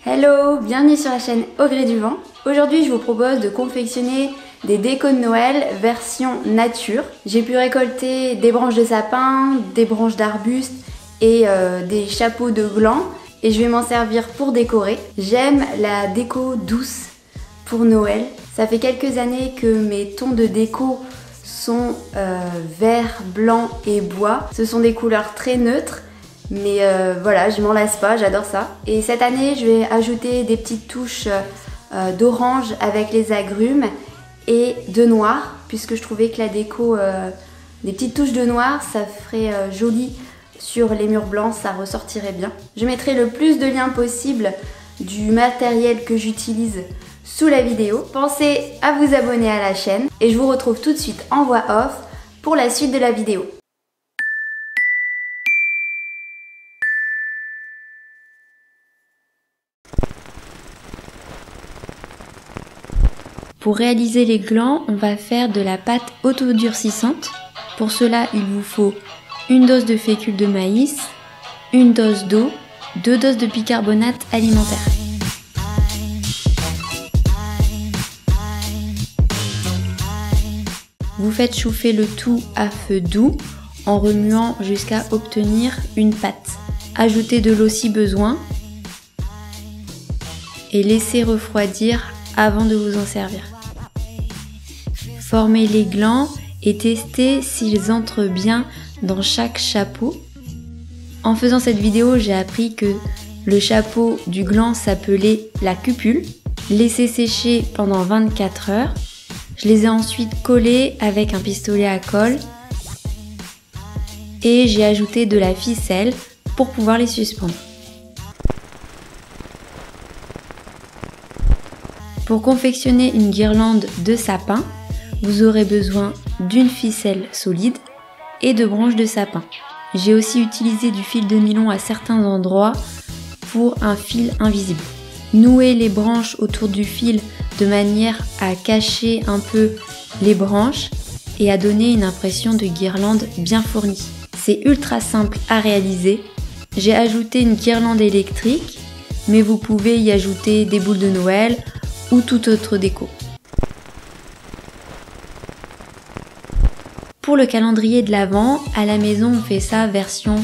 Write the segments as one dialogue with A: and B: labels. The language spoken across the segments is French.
A: Hello, bienvenue sur la chaîne Au Gré du Vent. Aujourd'hui je vous propose de confectionner des décos de Noël version nature. J'ai pu récolter des branches de sapin, des branches d'arbustes et des chapeaux de gland et je vais m'en servir pour décorer. J'aime la déco douce pour Noël. Ça fait quelques années que mes tons de déco sont vert, blanc et bois. Ce sont des couleurs très neutres. Mais voilà, je m'en lasse pas, j'adore ça. Et cette année, je vais ajouter des petites touches d'orange avec les agrumes et de noir, puisque je trouvais que la déco, des petites touches de noir, ça ferait joli sur les murs blancs, ça ressortirait bien. Je mettrai le plus de liens possible du matériel que j'utilise sous la vidéo. Pensez à vous abonner à la chaîne et je vous retrouve tout de suite en voix off pour la suite de la vidéo.
B: Pour réaliser les glands, on va faire de la pâte autodurcissante. Pour cela, il vous faut une dose de fécule de maïs, une dose d'eau, 2 doses de bicarbonate alimentaire. Vous faites chauffer le tout à feu doux en remuant jusqu'à obtenir une pâte. Ajoutez de l'eau si besoin et laissez refroidir avant de vous en servir. Formez les glands et testez s'ils entrent bien dans chaque chapeau. En faisant cette vidéo, j'ai appris que le chapeau du gland s'appelait la cupule. Laissez sécher pendant 24 heures. Je les ai ensuite collés avec un pistolet à colle et j'ai ajouté de la ficelle pour pouvoir les suspendre. Pour confectionner une guirlande de sapin, vous aurez besoin d'une ficelle solide et de branches de sapin. J'ai aussi utilisé du fil de nylon à certains endroits pour un fil invisible. Nouez les branches autour du fil de manière à cacher un peu les branches et à donner une impression de guirlande bien fournie. C'est ultra simple à réaliser. J'ai ajouté une guirlande électrique, mais vous pouvez y ajouter des boules de Noël ou toute autre déco. Pour le calendrier de l'Avent, à la maison on fait ça version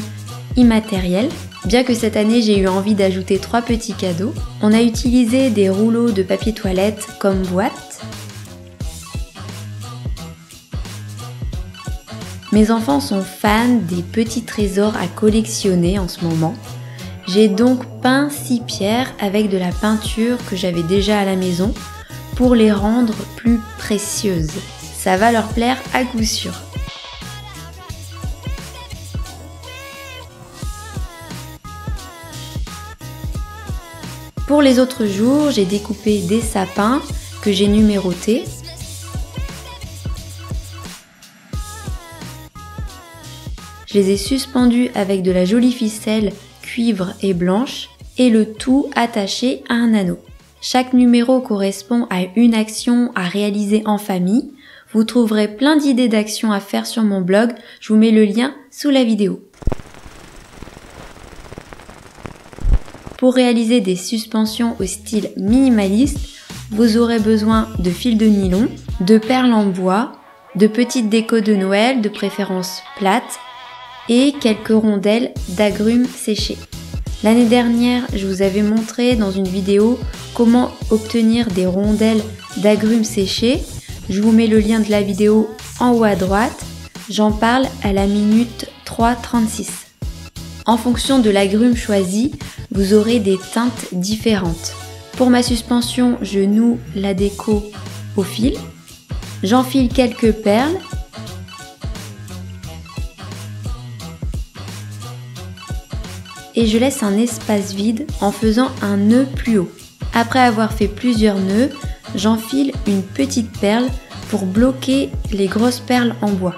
B: immatérielle. Bien que cette année j'ai eu envie d'ajouter 3 petits cadeaux, on a utilisé des rouleaux de papier toilette comme boîte. Mes enfants sont fans des petits trésors à collectionner en ce moment. J'ai donc peint 6 pierres avec de la peinture que j'avais déjà à la maison pour les rendre plus précieuses. Ça va leur plaire à coup sûr. Pour les autres jours, j'ai découpé des sapins que j'ai numérotés. Je les ai suspendus avec de la jolie ficelle cuivre et blanche et le tout attaché à un anneau. Chaque numéro correspond à une action à réaliser en famille. Vous trouverez plein d'idées d'actions à faire sur mon blog, je vous mets le lien sous la vidéo. Pour réaliser des suspensions au style minimaliste, vous aurez besoin de fil de nylon, de perles en bois, de petites décos de Noël, de préférence plates, et quelques rondelles d'agrumes séchés. L'année dernière, je vous avais montré dans une vidéo comment obtenir des rondelles d'agrumes séchés. Je vous mets le lien de la vidéo en haut à droite. J'en parle à la minute 3:36. En fonction de l'agrume choisi, vous aurez des teintes différentes. Pour ma suspension, je noue la déco au fil. J'enfile quelques perles. Et je laisse un espace vide en faisant un nœud plus haut. Après avoir fait plusieurs nœuds, j'enfile une petite perle pour bloquer les grosses perles en bois.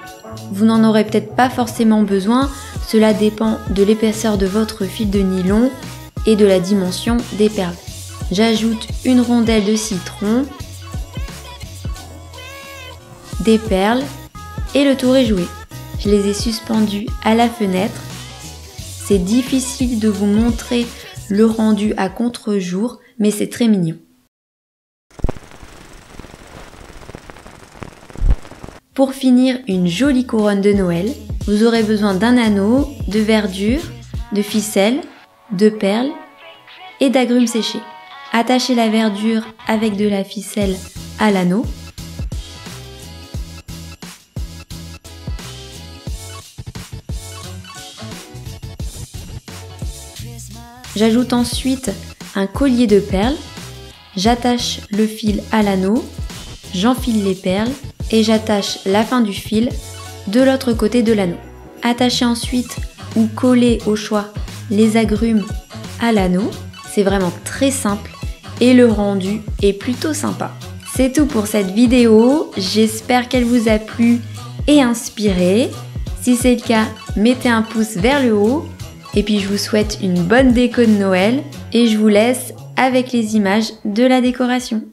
B: Vous n'en aurez peut-être pas forcément besoin, cela dépend de l'épaisseur de votre fil de nylon et de la dimension des perles. J'ajoute une rondelle de citron, des perles et le tour est joué. Je les ai suspendues à la fenêtre. C'est difficile de vous montrer le rendu à contre-jour, mais c'est très mignon. Pour finir une jolie couronne de Noël, vous aurez besoin d'un anneau, de verdure, de ficelle, de perles et d'agrumes séchés. Attachez la verdure avec de la ficelle à l'anneau. J'ajoute ensuite un collier de perles. J'attache le fil à l'anneau, j'enfile les perles et j'attache la fin du fil de l'autre côté de l'anneau. Attachez ensuite ou collez au choix les agrumes à l'anneau. C'est vraiment très simple et le rendu est plutôt sympa. C'est tout pour cette vidéo, j'espère qu'elle vous a plu et inspiré. Si c'est le cas, mettez un pouce vers le haut. Et puis je vous souhaite une bonne déco de Noël et je vous laisse avec les images de la décoration.